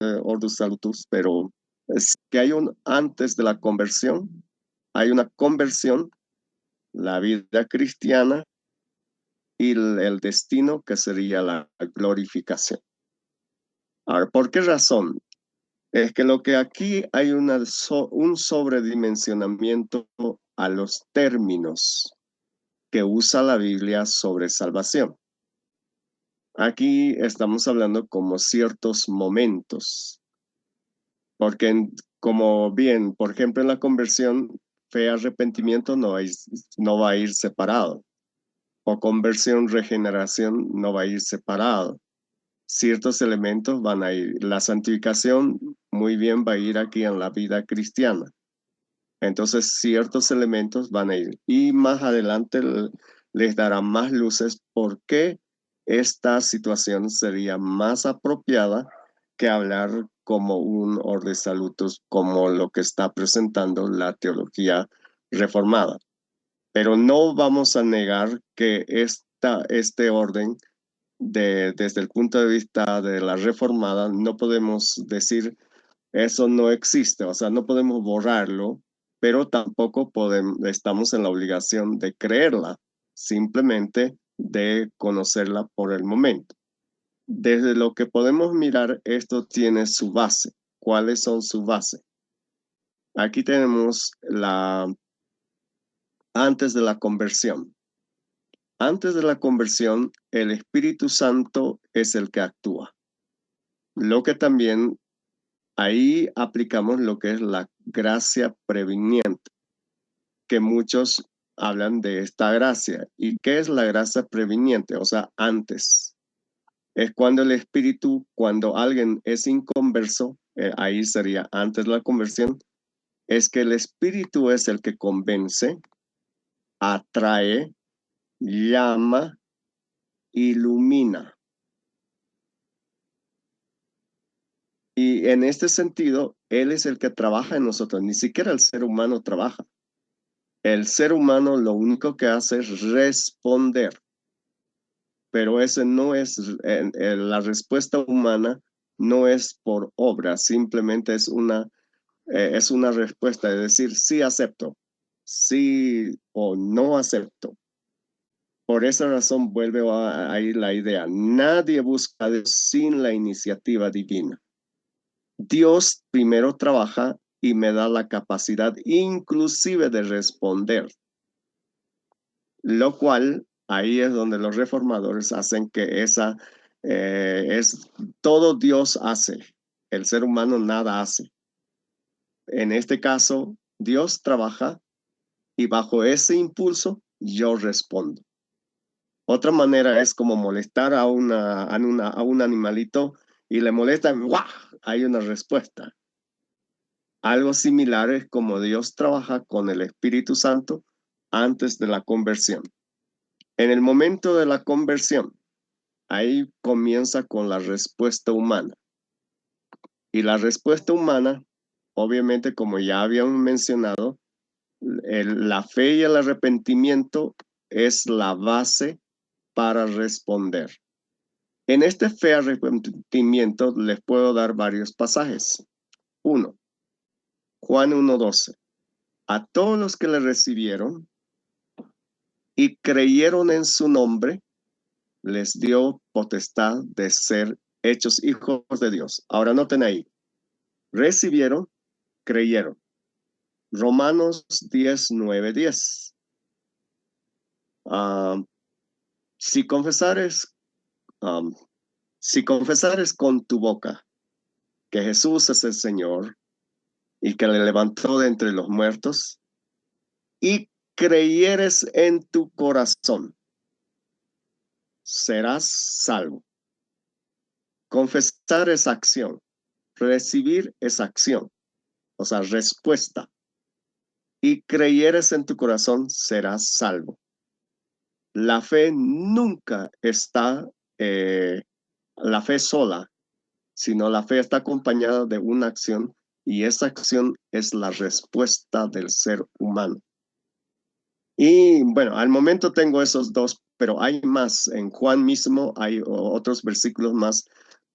Ordo Salutis, pero es que hay un antes de la conversión, hay una conversión, la vida cristiana y el destino que sería la glorificación. Ahora, ¿por qué razón? Es que lo que aquí hay un sobredimensionamiento a los términos que usa la Biblia sobre salvación. Aquí estamos hablando como ciertos momentos, porque como bien, por ejemplo, en la conversión, fe, arrepentimiento no va a ir separado, o conversión, regeneración no va a ir separado. Ciertos elementos van a ir. La santificación muy bien va a ir aquí en la vida cristiana. Entonces, ciertos elementos van a ir. Y más adelante les dará más luces por qué esta situación sería más apropiada que hablar como un orde salutos, como lo que está presentando la teología reformada. Pero no vamos a negar que este orden, desde el punto de vista de la reformada, no podemos decir eso no existe, o sea, no podemos borrarlo, pero tampoco estamos en la obligación de creerla, simplemente de conocerla por el momento. Desde lo que podemos mirar, esto tiene su base. ¿Cuáles son su base? Aquí tenemos antes de la conversión. Antes de la conversión, el Espíritu Santo es el que actúa. Lo que también ahí aplicamos lo que es la gracia previniente, que muchos hablan de esta gracia. ¿Y qué es la gracia previniente? O sea, antes. Es cuando el Espíritu, cuando alguien es inconverso, ahí sería antes de la conversión, es que el Espíritu es el que convence, atrae, llama, ilumina. Y en este sentido, Él es el que trabaja en nosotros, ni siquiera el ser humano trabaja. El ser humano lo único que hace es responder, pero ese no es, la respuesta humana no es por obra, simplemente es una respuesta, es decir, sí acepto, sí o no acepto. Por esa razón vuelve ahí la idea, nadie busca a Dios sin la iniciativa divina. Dios primero trabaja y me da la capacidad inclusive de responder, lo cual ahí es donde los reformadores hacen que es todo Dios hace, el ser humano nada hace. En este caso, Dios trabaja y bajo ese impulso yo respondo. Otra manera es como molestar a un animalito y le molesta, ¡guau! Hay una respuesta. Algo similar es como Dios trabaja con el Espíritu Santo antes de la conversión. En el momento de la conversión, ahí comienza con la respuesta humana. Y la respuesta humana, obviamente, como ya habíamos mencionado, la fe y el arrepentimiento es la base para responder. En este fe y arrepentimiento les puedo dar varios pasajes. Uno, Juan 1:12. A todos los que le recibieron y creyeron en su nombre, les dio potestad de ser hechos hijos de Dios. Ahora noten ahí, recibieron, creyeron. Romanos 10:9-10. Uh, si confesares, um, si confesares con tu boca que Jesús es el Señor y que le levantó de entre los muertos y creyeres en tu corazón, serás salvo. Confesar es acción, recibir es acción, o sea, respuesta. Y creyeres en tu corazón, serás salvo. La fe nunca está, la fe sola, sino la fe está acompañada de una acción y esa acción es la respuesta del ser humano. Y bueno, al momento tengo esos dos, pero hay más. En Juan mismo hay otros versículos más,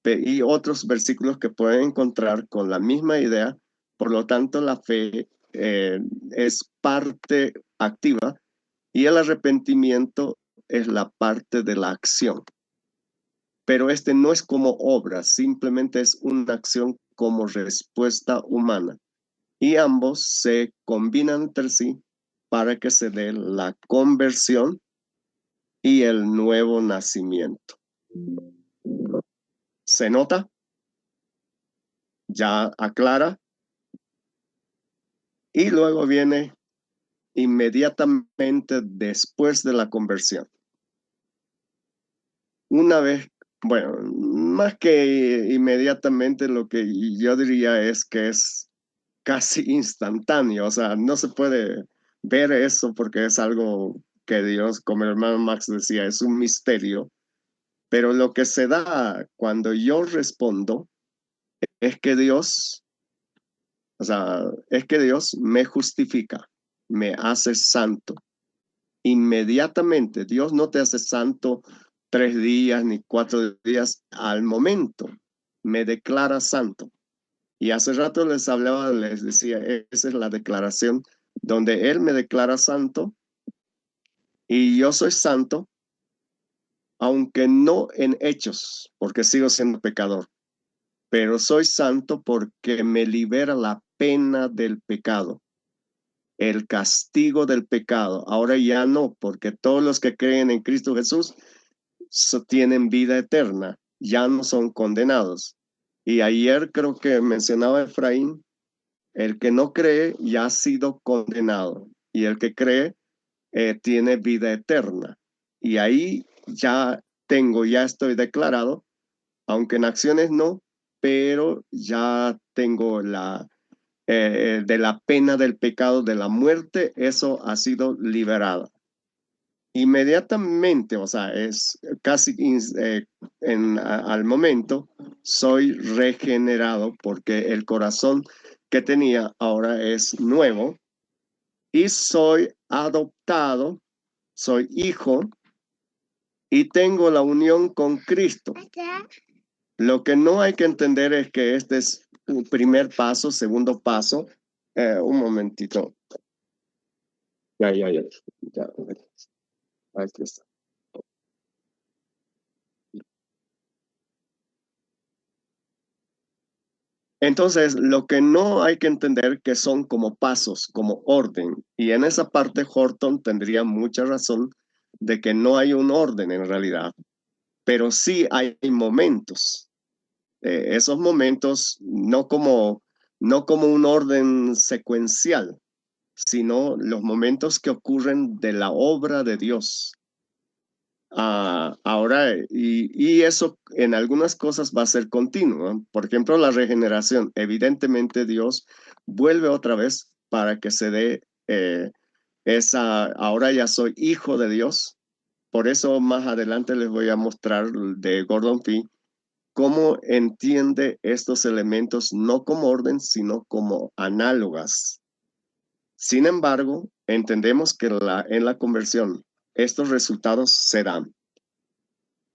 y otros versículos que pueden encontrar con la misma idea. Por lo tanto, la fe es parte activa y el arrepentimiento es la parte de la acción. Pero este no es como obra, simplemente es una acción como respuesta humana. Y ambos se combinan entre sí para que se dé la conversión y el nuevo nacimiento. ¿Se nota? Ya aclara. Y luego viene inmediatamente después de la conversión. Una vez, bueno, más que inmediatamente, lo que yo diría es que es casi instantáneo, o sea, no se puede ver eso porque es algo que Dios, como el hermano Max decía, es un misterio, pero lo que se da cuando yo respondo es que Dios, o sea, es que Dios me justifica, me hace santo. Inmediatamente, Dios no te hace santo 3 días ni 4 días, al momento me declara santo. Y hace rato les hablaba, les decía, esa es la declaración donde Él me declara santo y yo soy santo, aunque no en hechos, porque sigo siendo pecador, pero soy santo porque me libera la pena del pecado, el castigo del pecado. Ahora ya no, porque todos los que creen en Cristo Jesús tienen vida eterna, ya no son condenados. Y ayer creo que mencionaba Efraín, el que no cree ya ha sido condenado y el que cree tiene vida eterna. Y ahí ya estoy declarado, aunque en acciones no, pero ya tengo de la pena del pecado, de la muerte, eso ha sido liberado. Inmediatamente, o sea, es casi al momento, soy regenerado porque el corazón que tenía ahora es nuevo y soy adoptado, soy hijo y tengo la unión con Cristo. Lo que no hay que entender es que este es un primer paso, segundo paso. Un momentito. Ya. Ahí está. Entonces, lo que no hay que entender que son como pasos, como orden. Y en esa parte Horton tendría mucha razón de que no hay un orden en realidad, pero sí hay momentos. Esos momentos no como un orden secuencial, sino los momentos que ocurren de la obra de Dios. Ahora, y eso en algunas cosas va a ser continuo, ¿no? Por ejemplo, la regeneración. Evidentemente Dios vuelve otra vez para que se dé ahora ya soy hijo de Dios. Por eso más adelante les voy a mostrar de Gordon Fee cómo entiende estos elementos no como orden, sino como análogas. Sin embargo, entendemos que en la conversión estos resultados se dan.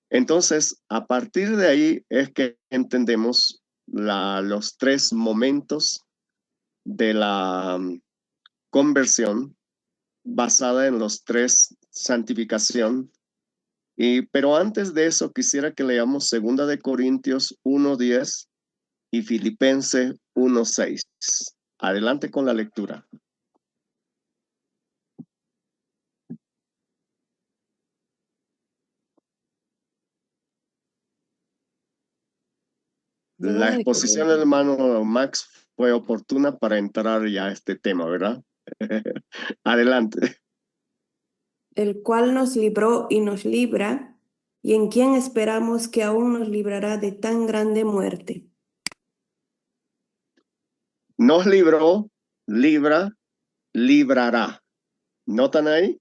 Entonces, a partir de ahí es que entendemos los 3 momentos de la conversión basada en los 3 santificación. Pero antes de eso, quisiera que leamos 2 Corintios 1:10 y Filipenses 1:6. Adelante con la lectura. La exposición del hermano Max fue oportuna para entrar ya a este tema, ¿verdad? Adelante. El cual nos libró y nos libra, y en quien esperamos que aún nos librará de tan grande muerte. Nos libró, libra, librará. ¿Notan ahí?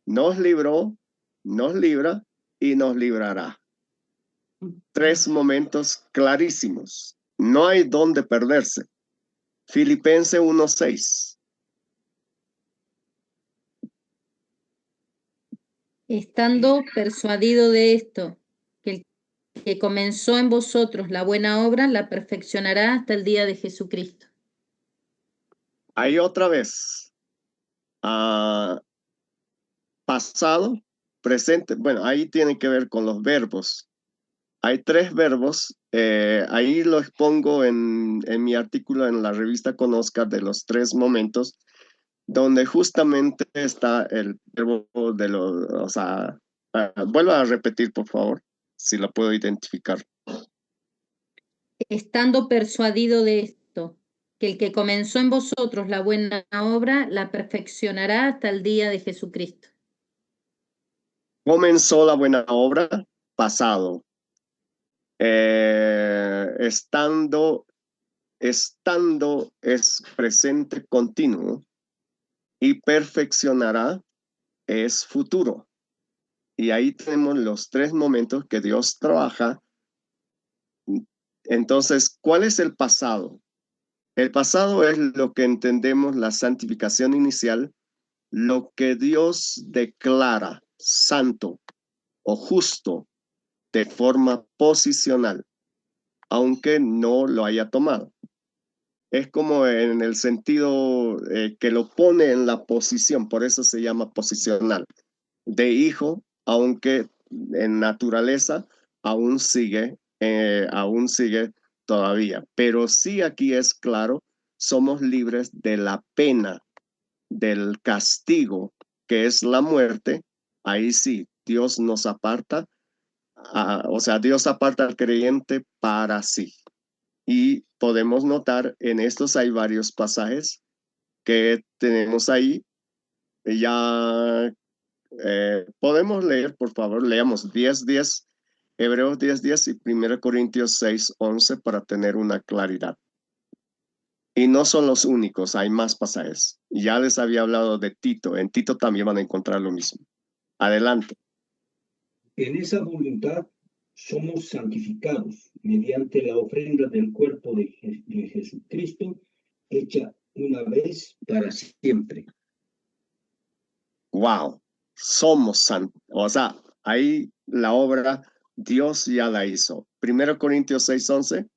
Nos libró, nos libra y nos librará. 3 momentos clarísimos. No hay dónde perderse. Filipenses 1:6. Estando persuadido de esto, que el que comenzó en vosotros la buena obra, la perfeccionará hasta el día de Jesucristo. Ahí otra vez, pasado, presente, bueno, ahí tiene que ver con los verbos. Hay tres verbos, ahí lo expongo en mi artículo en la revista Conozca de los tres momentos, donde justamente está el verbo de los, o sea, vuelva a repetir, por favor, si lo puedo identificar. Estando persuadido de esto, que el que comenzó en vosotros la buena obra, la perfeccionará hasta el día de Jesucristo. Comenzó la buena obra, pasado. Estando es presente continuo y perfeccionará es futuro. Y ahí tenemos los tres momentos que Dios trabaja. Entonces, ¿cuál es el pasado? El pasado es lo que entendemos la santificación inicial, lo que Dios declara santo o justo de forma posicional, aunque no lo haya tomado. Es como en el sentido que lo pone en la posición, por eso se llama posicional, de hijo, aunque en naturaleza aún sigue todavía. Pero sí aquí es claro, somos libres de la pena, del castigo, que es la muerte. Ahí sí, Dios nos aparta, o sea, Dios aparta al creyente para sí. Y podemos notar, en estos hay varios pasajes que tenemos ahí. Ya podemos leer, por favor, leamos 10:10, Hebreos 10:10 y 1 Corintios 6:11 para tener una claridad. Y no son los únicos, hay más pasajes. Ya les había hablado de Tito, en Tito también van a encontrar lo mismo. Adelante. En esa voluntad somos santificados mediante la ofrenda del cuerpo de Jesucristo, hecha una vez para siempre. Wow, somos santos. O sea, ahí la obra Dios ya la hizo. 1 Corintios 6:11.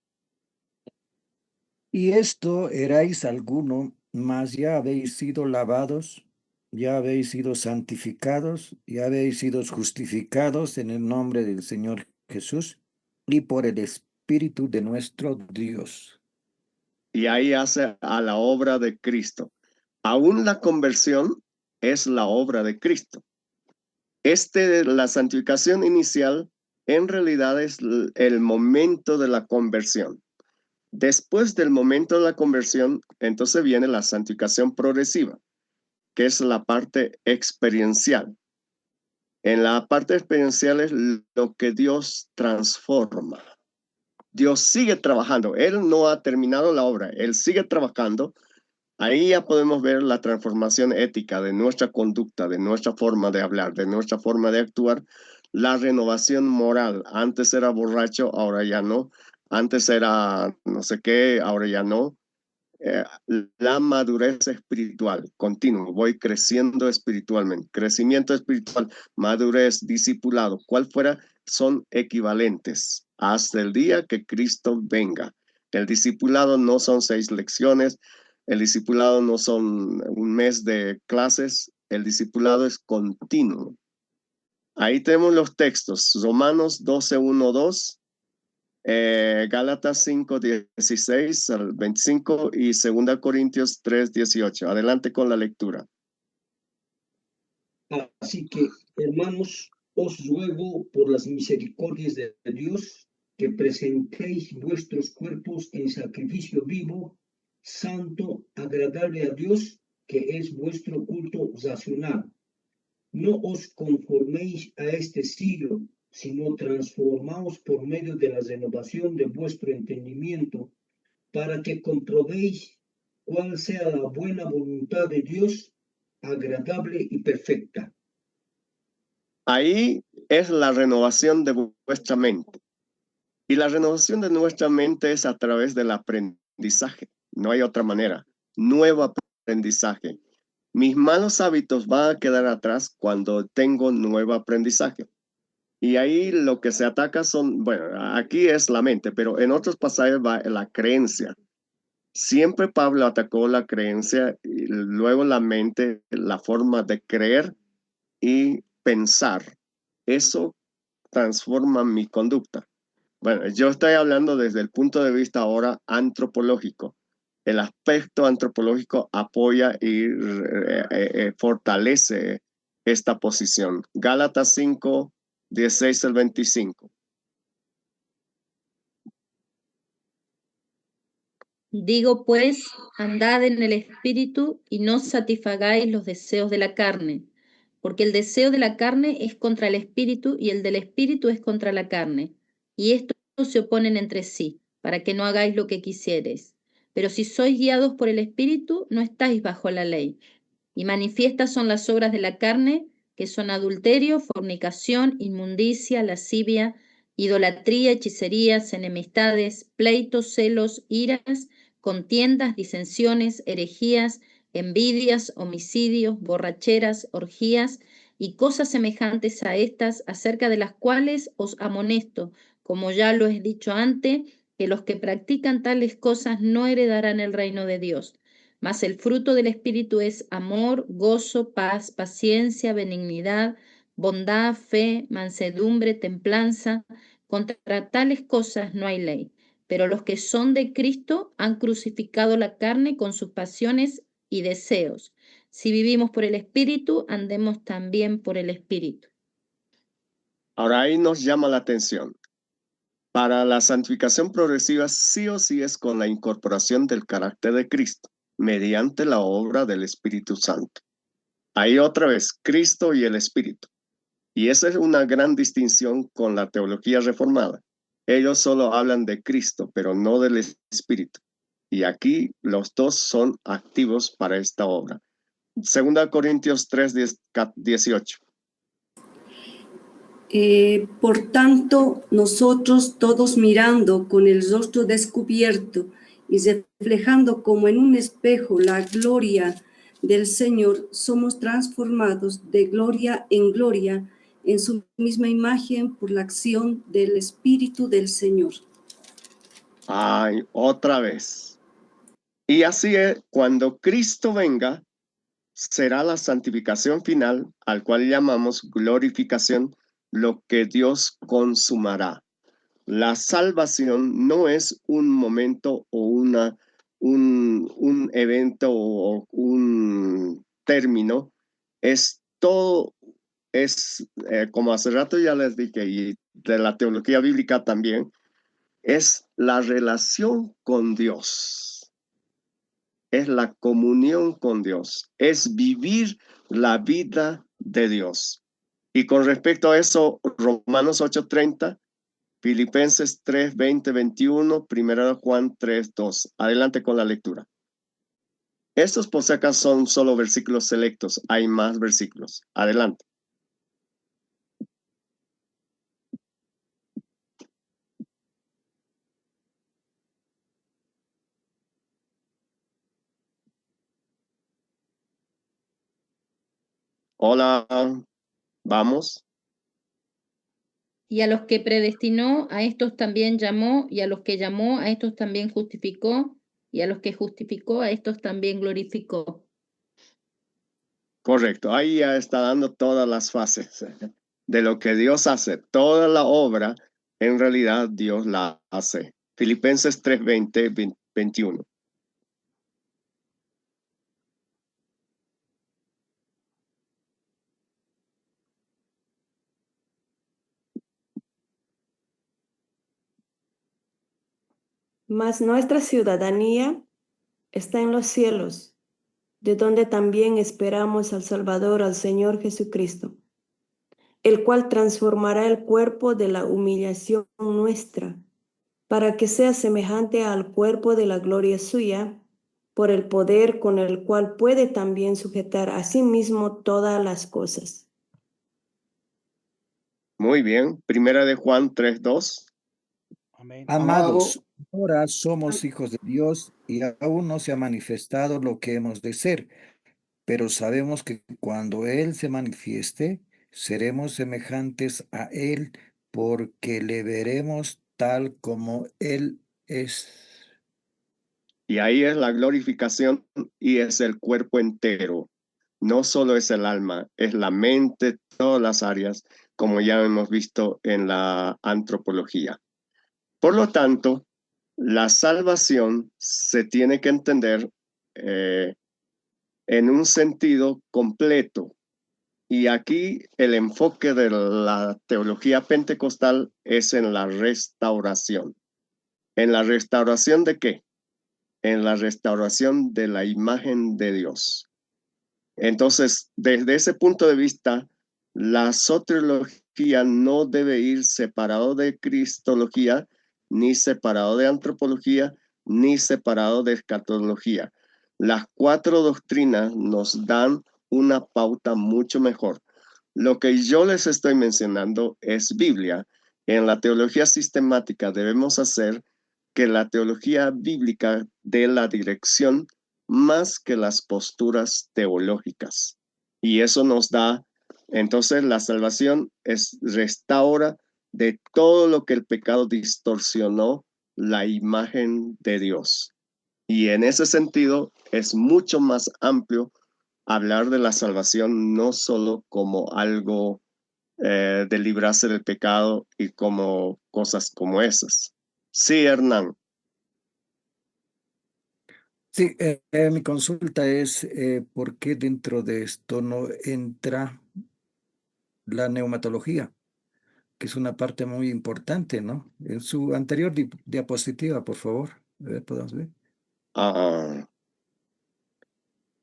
Y esto erais alguno, mas ya habéis sido lavados, ya habéis sido santificados, ya habéis sido justificados en el nombre del Señor Jesús y por el Espíritu de nuestro Dios. Y ahí hace a la obra de Cristo. Aún la conversión es la obra de Cristo. La santificación inicial en realidad es el momento de la conversión. Después del momento de la conversión, entonces viene la santificación progresiva, que es la parte experiencial. En la parte experiencial es lo que Dios transforma. Dios sigue trabajando. Él no ha terminado la obra. Él sigue trabajando. Ahí ya podemos ver la transformación ética de nuestra conducta, de nuestra forma de hablar, de nuestra forma de actuar. La renovación moral. Antes era borracho, ahora ya no. Antes era no sé qué, ahora ya no. La madurez espiritual, continuo, voy creciendo espiritualmente, crecimiento espiritual, madurez, discipulado, cual fuera, son equivalentes hasta el día que Cristo venga. El discipulado no son 6 lecciones, el discipulado no son un mes de clases, el discipulado es continuo. Ahí tenemos los textos, Romanos 12:1-2. Gálatas 5:16 al 25 y 2 Corintios 3:18. Adelante con la lectura. Así que, hermanos, os ruego por las misericordias de Dios que presentéis vuestros cuerpos en sacrificio vivo, santo, agradable a Dios, que es vuestro culto racional. No os conforméis a este siglo, sino transformaos por medio de la renovación de vuestro entendimiento, para que comprobéis cuál sea la buena voluntad de Dios, agradable y perfecta. Ahí es la renovación de vuestra mente. Y la renovación de nuestra mente es a través del aprendizaje. No hay otra manera. Nuevo aprendizaje. Mis malos hábitos van a quedar atrás cuando tengo nuevo aprendizaje. Y ahí lo que se ataca son, bueno, aquí es la mente, pero en otros pasajes va la creencia. Siempre Pablo atacó la creencia y luego la mente, la forma de creer y pensar. Eso transforma mi conducta. Bueno, yo estoy hablando desde el punto de vista ahora antropológico. El aspecto antropológico apoya y fortalece esta posición. Gálatas 5, 16 al 25. Digo pues, andad en el espíritu y no satisfagáis los deseos de la carne, porque el deseo de la carne es contra el espíritu y el del espíritu es contra la carne, y estos se oponen entre sí, para que no hagáis lo que quisiereis. Pero si sois guiados por el espíritu, no estáis bajo la ley. Y manifiestas son las obras de la carne, que son adulterio, fornicación, inmundicia, lascivia, idolatría, hechicerías, enemistades, pleitos, celos, iras, contiendas, disensiones, herejías, envidias, homicidios, borracheras, orgías y cosas semejantes a estas, acerca de las cuales os amonesto, como ya lo he dicho antes, que los que practican tales cosas no heredarán el reino de Dios. Mas el fruto del Espíritu es amor, gozo, paz, paciencia, benignidad, bondad, fe, mansedumbre, templanza. Contra tales cosas no hay ley. Pero los que son de Cristo han crucificado la carne con sus pasiones y deseos. Si vivimos por el Espíritu, andemos también por el Espíritu. Ahora ahí nos llama la atención. Para la santificación progresiva sí o sí es con la incorporación del carácter de Cristo, mediante la obra del Espíritu Santo. Ahí otra vez, Cristo y el Espíritu. Y esa es una gran distinción con la teología reformada. Ellos solo hablan de Cristo, pero no del Espíritu. Y aquí los dos son activos para esta obra. 2 Corintios 3, 18. Por tanto, nosotros todos mirando con el rostro descubierto y reflejando como en un espejo la gloria del Señor, somos transformados de gloria en gloria en su misma imagen por la acción del Espíritu del Señor. Ay, otra vez. Y así es, cuando Cristo venga, será la santificación final, al cual llamamos glorificación, lo que Dios consumará. La salvación no es un momento o un evento o un término, es todo, es como hace rato ya les dije, y de la teología bíblica también, es la relación con Dios, es la comunión con Dios, es vivir la vida de Dios. Y con respecto a eso, Romanos 8:30, Filipenses 3, 20, 21, 1 Juan 3, 2. Adelante con la lectura. Estos por si acaso son solo versículos selectos, hay más versículos. Adelante. Hola, vamos. Y a los que predestinó, a estos también llamó, y a los que llamó, a estos también justificó, y a los que justificó, a estos también glorificó. Correcto, ahí ya está dando todas las fases de lo que Dios hace. Toda la obra, en realidad, Dios la hace. Filipenses 3, 20, 21. Mas nuestra ciudadanía está en los cielos, de donde también esperamos al Salvador, al Señor Jesucristo, el cual transformará el cuerpo de la humillación nuestra, para que sea semejante al cuerpo de la gloria suya, por el poder con el cual puede también sujetar a sí mismo todas las cosas. Muy bien, 1 Juan 3, 2. Amén. Amados, ahora somos hijos de Dios y aún no se ha manifestado lo que hemos de ser, pero sabemos que cuando Él se manifieste, seremos semejantes a Él porque le veremos tal como Él es. Y ahí es la glorificación y es el cuerpo entero. No solo es el alma, es la mente, todas las áreas, como ya hemos visto en la antropología. Por lo tanto, la salvación se tiene que entender en un sentido completo. Y aquí el enfoque de la teología pentecostal es en la restauración. ¿En la restauración de qué? En la restauración de la imagen de Dios. Entonces, desde ese punto de vista, la soteriología no debe ir separado de cristología, ni separado de antropología, ni separado de escatología. Las cuatro doctrinas nos dan una pauta mucho mejor. Lo que yo les estoy mencionando es Biblia. En la teología sistemática debemos hacer que la teología bíblica dé la dirección más que las posturas teológicas. Y eso nos da, entonces la salvación es restaura de todo lo que el pecado distorsionó la imagen de Dios. Y en ese sentido es mucho más amplio hablar de la salvación no solo como algo de librarse del pecado y como cosas como esas. Sí, Hernán. Sí, mi consulta es ¿por qué dentro de esto no entra la neumatología, que es una parte muy importante, ¿no? En su anterior diapositiva, por favor, podemos ver.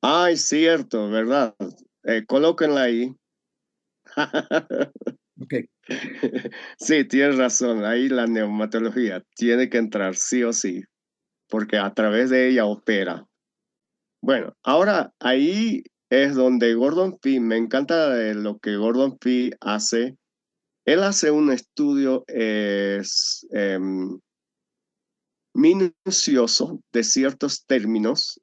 Ay, cierto, ¿verdad? Colóquenla ahí. Ok. Sí, tienes razón. Ahí la neumatología tiene que entrar sí o sí, porque a través de ella opera. Bueno, ahora ahí es donde Gordon Fee, me encanta lo que Gordon Fee hace. Él hace un estudio minucioso de ciertos términos,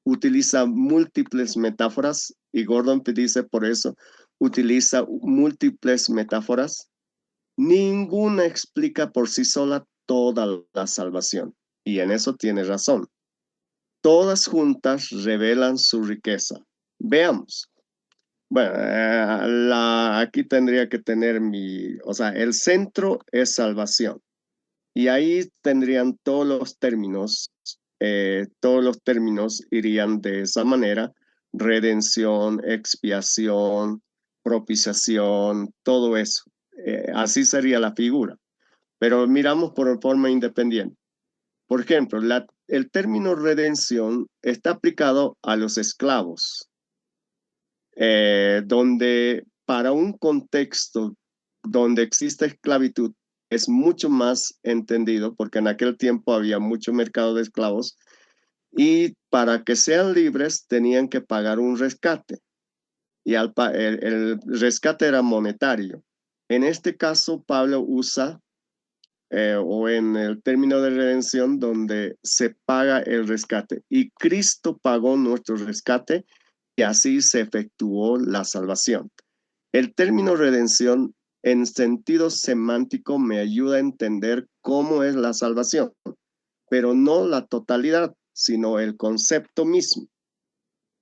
utiliza múltiples metáforas y Gordon Fee dice por eso, utiliza múltiples metáforas. Ninguna explica por sí sola toda la salvación y en eso tiene razón. Todas juntas revelan su riqueza. Veamos. Bueno, aquí tendría que tener o sea, el centro es salvación. Y ahí tendrían todos los términos irían de esa manera: redención, expiación, propiciación, todo eso. Así sería la figura. Pero miramos por forma independiente. Por ejemplo, el término redención está aplicado a los esclavos, donde para un contexto donde existe esclavitud es mucho más entendido, porque en aquel tiempo había mucho mercado de esclavos y para que sean libres tenían que pagar un rescate y el rescate era monetario. En este caso, Pablo usa o en el término de redención donde se paga el rescate y Cristo pagó nuestro rescate y así se efectuó la salvación. El término redención en sentido semántico me ayuda a entender cómo es la salvación, pero no la totalidad, sino el concepto mismo,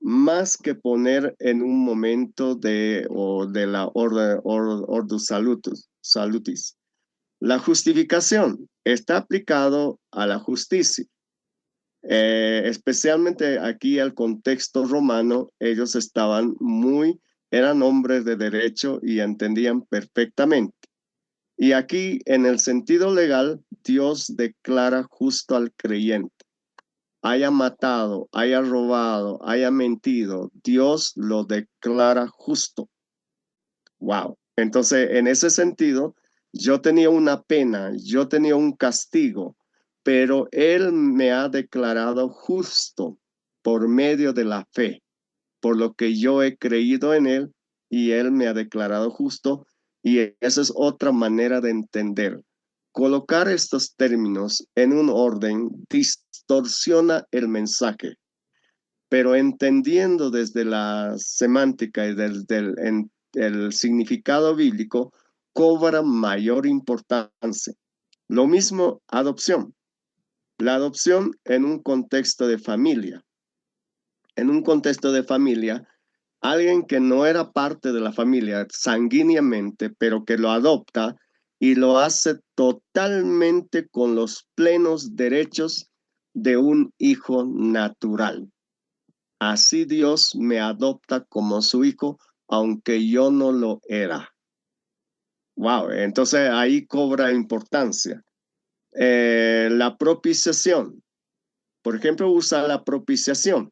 más que poner en un momento de la ordus salutis. La justificación está aplicado a la justicia. Especialmente aquí al contexto romano, ellos eran hombres de derecho y entendían perfectamente. Y aquí, en el sentido legal, Dios declara justo al creyente. Haya matado, haya robado, haya mentido, Dios lo declara justo. Wow. Entonces, en ese sentido, yo tenía una pena, yo tenía un castigo, pero Él me ha declarado justo por medio de la fe, por lo que yo he creído en Él y Él me ha declarado justo. Y esa es otra manera de entender. Colocar estos términos en un orden distorsiona el mensaje, pero entendiendo desde la semántica y el significado bíblico, cobra mayor importancia. Lo mismo adopción. La adopción en un contexto de familia. En un contexto de familia, alguien que no era parte de la familia sanguíneamente, pero que lo adopta y lo hace totalmente con los plenos derechos de un hijo natural. Así Dios me adopta como su hijo, aunque yo no lo era. Wow, entonces ahí cobra importancia. La propiciación. Por ejemplo, usa la propiciación.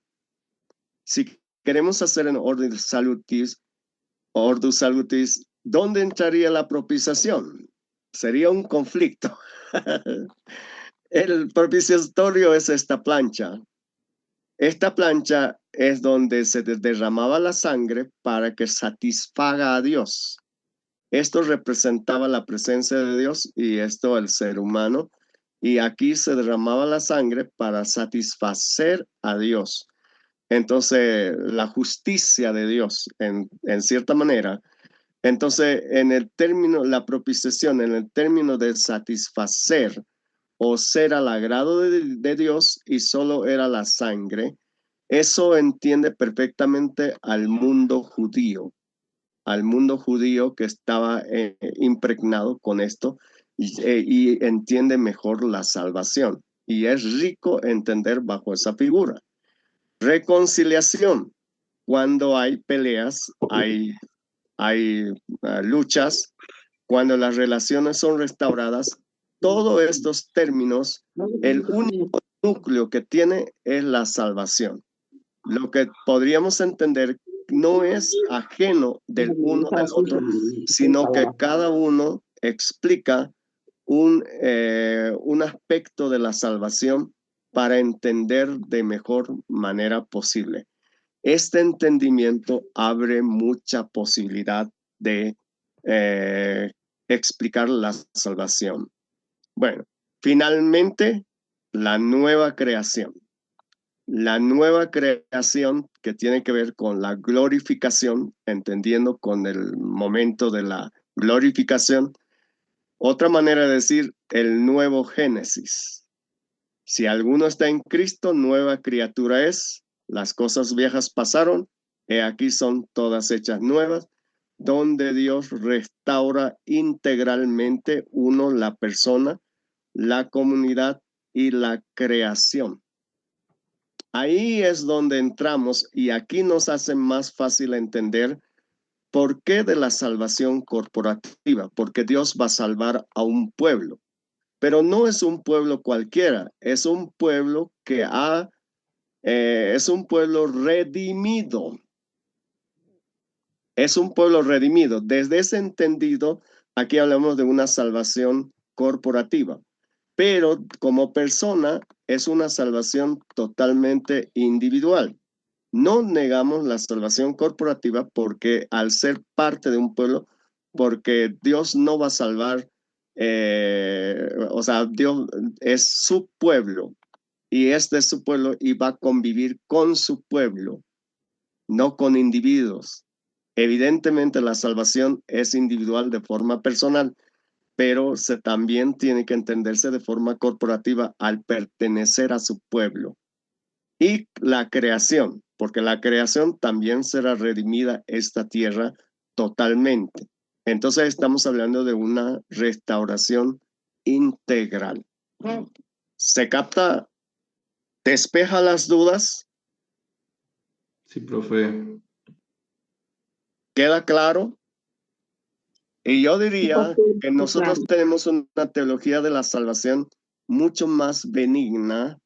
Si queremos hacer en Ordus Salutis, ¿dónde entraría la propiciación? Sería un conflicto. El propiciatorio es esta plancha. Esta plancha es donde se derramaba la sangre para que satisfaga a Dios. Esto representaba la presencia de Dios y esto el ser humano. Y aquí se derramaba la sangre para satisfacer a Dios. Entonces, la justicia de Dios, en cierta manera. Entonces, en el término, la propiciación, en el término de satisfacer o ser al agrado de Dios y solo era la sangre, eso entiende perfectamente al mundo judío que estaba impregnado con esto y entiende mejor la salvación. Y es rico entender bajo esa figura. Reconciliación. Cuando hay peleas, hay luchas, cuando las relaciones son restauradas, todos estos términos, el único núcleo que tiene es la salvación. Lo que podríamos entender no es ajeno del uno del otro, sino que cada uno explica un aspecto de la salvación para entender de mejor manera posible. Este entendimiento abre mucha posibilidad de explicar la salvación. Bueno, finalmente, la nueva creación. La nueva creación que tiene que ver con la glorificación, entendiendo con el momento de la glorificación. Otra manera de decir, el nuevo Génesis. Si alguno está en Cristo, nueva criatura es. Las cosas viejas pasaron, aquí son todas hechas nuevas, donde Dios restaura integralmente la persona, la comunidad y la creación. Ahí es donde entramos y aquí nos hace más fácil entender por qué de la salvación corporativa, porque Dios va a salvar a un pueblo, pero no es un pueblo cualquiera, es un pueblo que es un pueblo redimido. Es un pueblo redimido. Desde ese entendido, aquí hablamos de una salvación corporativa, pero como persona es una salvación totalmente individual. No negamos la salvación corporativa porque al ser parte de un pueblo, porque Dios no va a salvar, Dios es su pueblo y es de su pueblo y va a convivir con su pueblo, no con individuos. Evidentemente la salvación es individual de forma personal, pero también tiene que entenderse de forma corporativa al pertenecer a su pueblo. Y la creación, porque la creación también será redimida esta tierra totalmente. Entonces estamos hablando de una restauración integral. ¿Se capta? ¿Despeja las dudas? Sí, profe. ¿Queda claro? Y yo diría que nosotros tenemos una teología de la salvación mucho más benigna,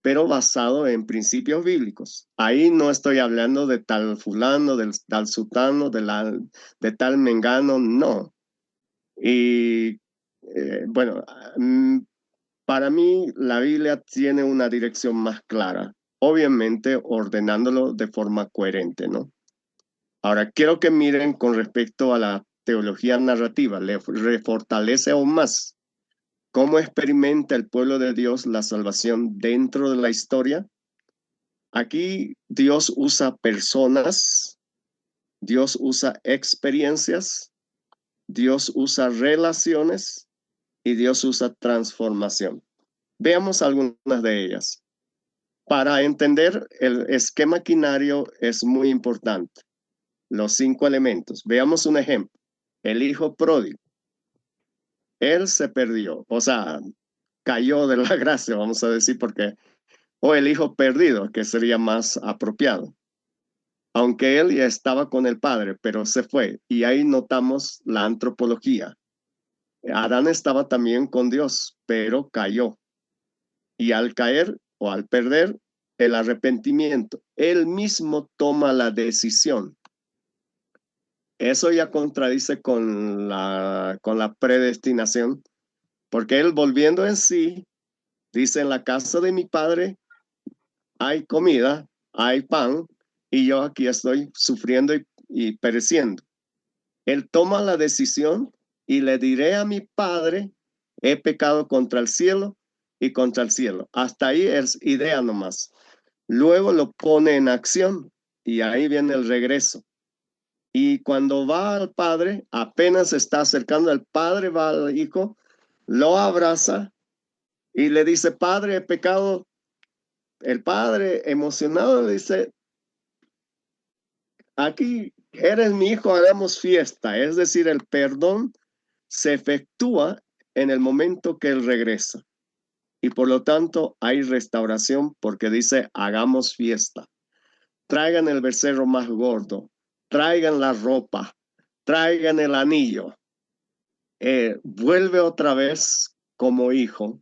pero basado en principios bíblicos. Ahí no estoy hablando de tal fulano, del tal sutano, de tal mengano, no. Y bueno, para mí la Biblia tiene una dirección más clara, obviamente ordenándolo de forma coherente, ¿no? Ahora, quiero que miren con respecto a la teología narrativa, le refortalece aún más cómo experimenta el pueblo de Dios la salvación dentro de la historia. Aquí Dios usa personas, Dios usa experiencias, Dios usa relaciones y Dios usa transformación. Veamos algunas de ellas. Para entender el esquema quinario es muy importante. Los 5 elementos. Veamos un ejemplo. El hijo pródigo. Él se perdió, o sea, cayó de la gracia, vamos a decir, porque, o el hijo perdido, que sería más apropiado. Aunque él ya estaba con el padre, pero se fue. Y ahí notamos la antropología. Adán estaba también con Dios, pero cayó. Y al caer o al perder el arrepentimiento, él mismo toma la decisión. Eso ya contradice con la predestinación, porque él volviendo en sí, dice, en la casa de mi padre hay comida, hay pan, y yo aquí estoy sufriendo y pereciendo. Él toma la decisión y le diré a mi padre, he pecado contra el cielo y contra el cielo. Hasta ahí es idea nomás. Luego lo pone en acción y ahí viene el regreso. Y cuando va al padre, apenas se está acercando al padre, va al hijo, lo abraza y le dice, padre, he pecado. El padre emocionado le dice, aquí eres mi hijo, hagamos fiesta. Es decir, el perdón se efectúa en el momento que él regresa. Y por lo tanto hay restauración porque dice, hagamos fiesta. Traigan el becerro más gordo, traigan la ropa, traigan el anillo. Vuelve otra vez como hijo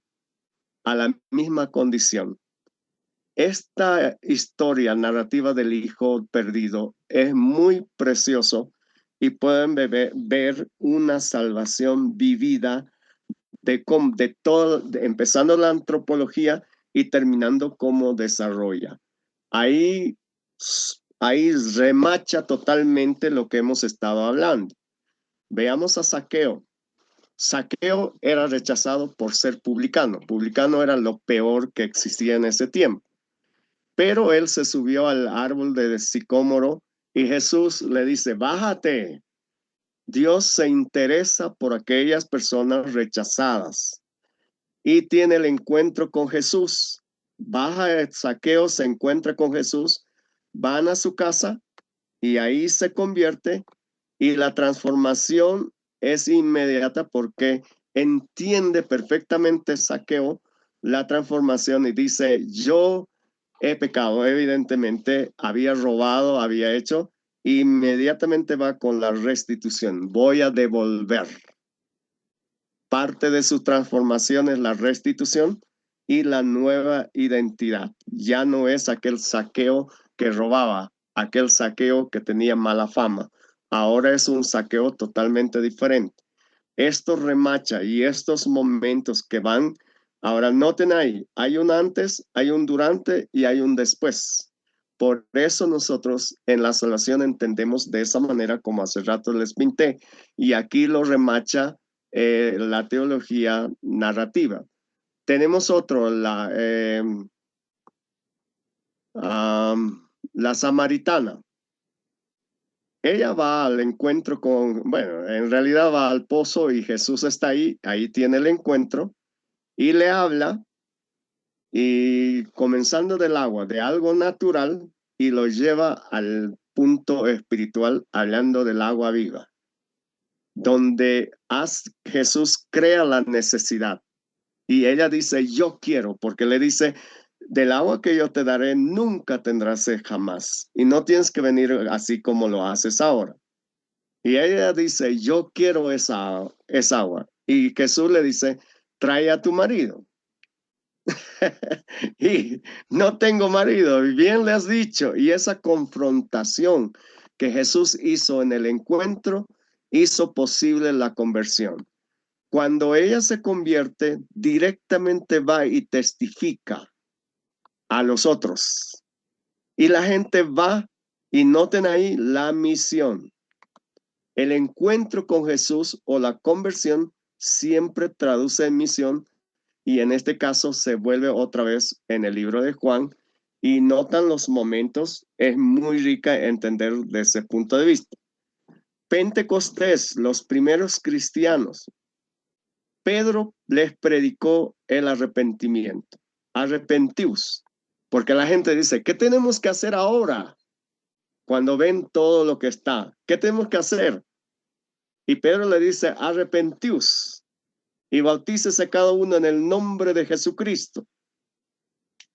a la misma condición. Esta historia narrativa del hijo perdido es muy precioso y pueden ver una salvación vivida de todo, empezando la antropología y terminando cómo desarrolla. Ahí remacha totalmente lo que hemos estado hablando. Veamos a Zaqueo. Zaqueo era rechazado por ser publicano. Publicano era lo peor que existía en ese tiempo. Pero él se subió al árbol de sicómoro y Jesús le dice, bájate. Dios se interesa por aquellas personas rechazadas y tiene el encuentro con Jesús. Baja Zaqueo, se encuentra con Jesús, van a su casa y ahí se convierte y la transformación es inmediata porque entiende perfectamente Zaqueo la transformación y dice, yo he pecado, evidentemente, había robado, había hecho, inmediatamente va con la restitución, voy a devolver. Parte de su transformación es la restitución y la nueva identidad. Ya no es aquel Zaqueo que robaba, aquel Zaqueo que tenía mala fama. Ahora es un Zaqueo totalmente diferente. Esto remacha y estos momentos que van, ahora noten ahí, hay un antes, hay un durante y hay un después. Por eso nosotros en la salvación entendemos de esa manera como hace rato les pinté y aquí lo remacha la teología narrativa. Tenemos otro, la samaritana. Ella va al encuentro con, bueno, en realidad va al pozo y Jesús está ahí tiene el encuentro y le habla y comenzando del agua, de algo natural y lo lleva al punto espiritual hablando del agua viva, donde Jesús crea la necesidad y ella dice, yo quiero, porque le dice, del agua que yo te daré nunca tendrás sed jamás y no tienes que venir así como lo haces ahora. Y ella dice, yo quiero esa agua. Y Jesús le dice, trae a tu marido. Y no tengo marido, bien le has dicho. Y esa confrontación que Jesús hizo en el encuentro hizo posible la conversión. Cuando ella se convierte, directamente va y testifica a los otros. Y la gente va y noten ahí la misión. El encuentro con Jesús o la conversión siempre traduce en misión y en este caso se vuelve otra vez en el libro de Juan y notan los momentos, es muy rica entender desde ese punto de vista. Pentecostés, los primeros cristianos, Pedro les predicó el arrepentimiento. Arrepentíos, porque la gente dice, ¿qué tenemos que hacer ahora? Cuando ven todo lo que está, ¿qué tenemos que hacer? Y Pedro le dice, arrepentíos y bautícese cada uno en el nombre de Jesucristo.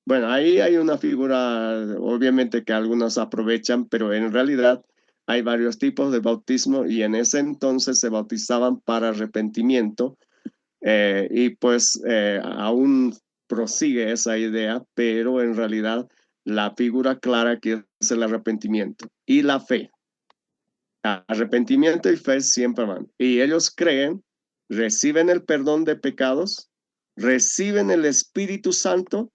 Bueno, ahí hay una figura, obviamente que algunos aprovechan, pero en realidad hay varios tipos de bautismo y en ese entonces se bautizaban para arrepentimiento y pues aún prosigue esa idea, pero en realidad la figura clara que es el arrepentimiento y la fe. Arrepentimiento y fe siempre van. Y ellos creen, reciben el perdón de pecados, reciben el Espíritu Santo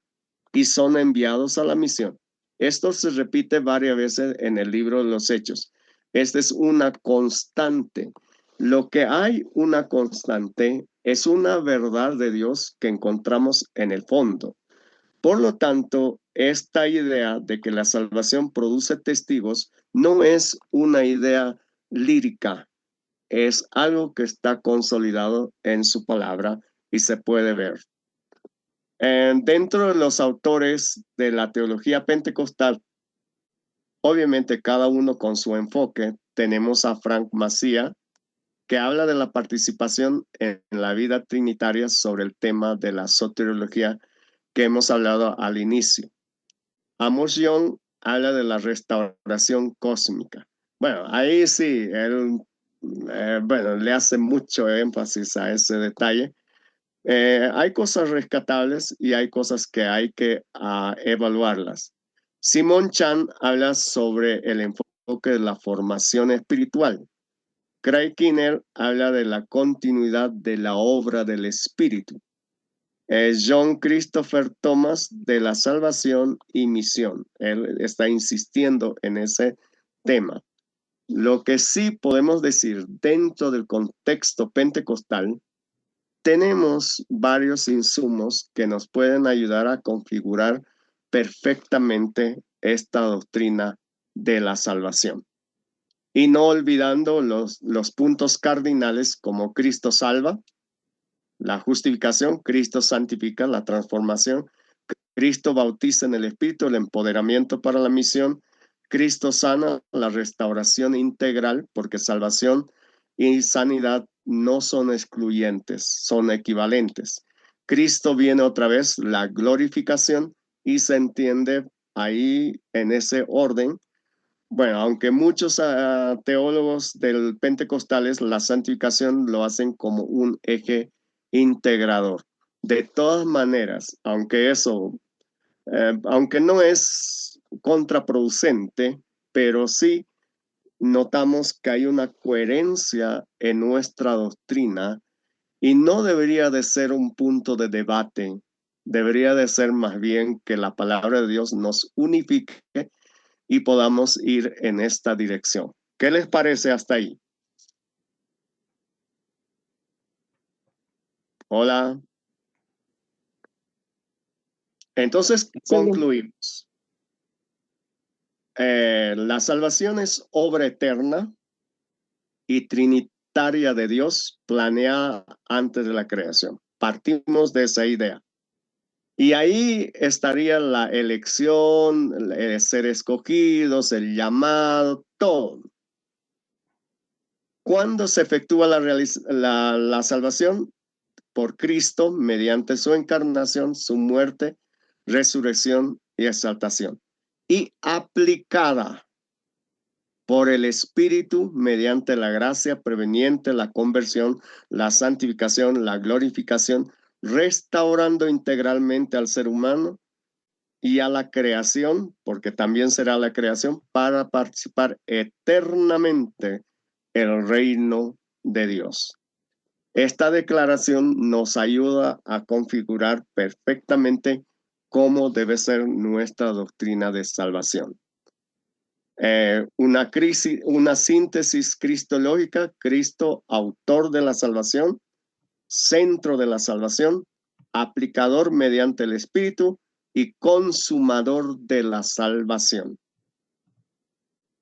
y son enviados a la misión. Esto se repite varias veces en el libro de los Hechos. Esta es una constante. Lo que hay una constante es una verdad de Dios que encontramos en el fondo. Por lo tanto, esta idea de que la salvación produce testigos no es una idea lírica, es algo que está consolidado en su palabra y se puede ver. Dentro de los autores de la teología pentecostal, obviamente cada uno con su enfoque, tenemos a Frank Macia, que habla de la participación en la vida trinitaria sobre el tema de la soteriología que hemos hablado al inicio. Amos Young habla de la restauración cósmica. Bueno, ahí sí, él le hace mucho énfasis a ese detalle. Hay cosas rescatables y hay cosas que hay que evaluarlas. Simon Chan habla sobre el enfoque de la formación espiritual. Craig Kinner habla de la continuidad de la obra del Espíritu. John Christopher Thomas de la salvación y misión. Él está insistiendo en ese tema. Lo que sí podemos decir dentro del contexto pentecostal, tenemos varios insumos que nos pueden ayudar a configurar perfectamente esta doctrina de la salvación. Y no olvidando los puntos cardinales como Cristo salva, la justificación, Cristo santifica, la transformación, Cristo bautiza en el Espíritu, el empoderamiento para la misión, Cristo sana, la restauración integral, porque salvación y sanidad no son excluyentes, son equivalentes. Cristo viene otra vez, la glorificación, y se entiende ahí en ese orden. Bueno, aunque muchos teólogos del pentecostales la santificación lo hacen como un eje integrador. De todas maneras, aunque aunque no es contraproducente, pero sí notamos que hay una coherencia en nuestra doctrina y no debería de ser un punto de debate, debería de ser más bien que la palabra de Dios nos unifique y podamos ir en esta dirección. ¿Qué les parece hasta ahí? Hola. Entonces, concluimos. La salvación es obra eterna y trinitaria de Dios planeada antes de la creación. Partimos de esa idea. Y ahí estaría la elección, el ser escogidos, el llamado, todo. ¿Cuándo se efectúa la salvación? Por Cristo, mediante su encarnación, su muerte, resurrección y exaltación. Y aplicada por el Espíritu mediante la gracia preveniente, la conversión, la santificación, la glorificación, restaurando integralmente al ser humano y a la creación, porque también será la creación, para participar eternamente en el reino de Dios. Esta declaración nos ayuda a configurar perfectamente cómo debe ser nuestra doctrina de salvación. Una síntesis cristológica: Cristo, autor de la salvación, centro de la salvación, aplicador mediante el Espíritu, y consumador de la salvación.